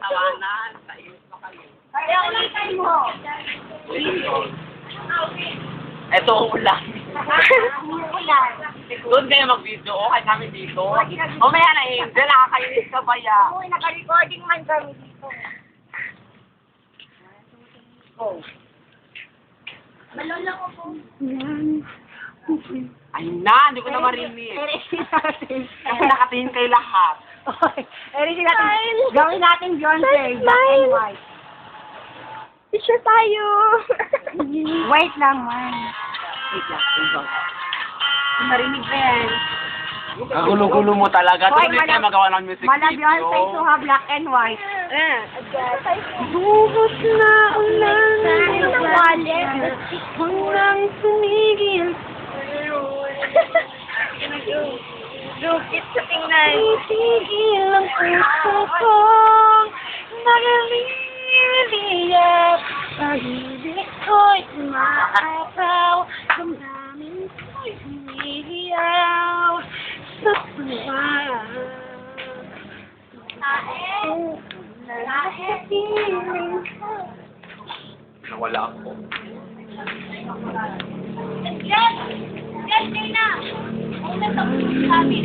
tawanan. Nainis pa kayo. Kaya ulit tayo mo. Ito ulan. Ulan. Doon kayo mag-video. Okay kami dito. Mamaya na Angel, nakakainis ka ba ya? Oo, naka-recording man kami dito. Oh. Malala ko po. Ayun na, hindi ko na marinig. Erisin natin. Kasi nakatingin kayo lahat. Okay. Erisin natin. Gawin natin Beyonce. Black and white. Picture tayo. Wait lang, man. Wait lang. Marinig ba yan? Ang gulo-gulo mo talaga. Hoy, Tuloy kayo magawa ng music Mala video. Beyonce to ha, black and white. Buhos na ulan ng wallet. Hanggang tumigil. Lupit sa tingnan. Itigil ang puso ko. Nagaliliyap. Pag-ibig ko'y umaataw. Damdamin ko'y humihiyaw. Sa tuwa. Nasa piling ko. Nawala ako. Yes! Yes, Dana! Una sa sabi.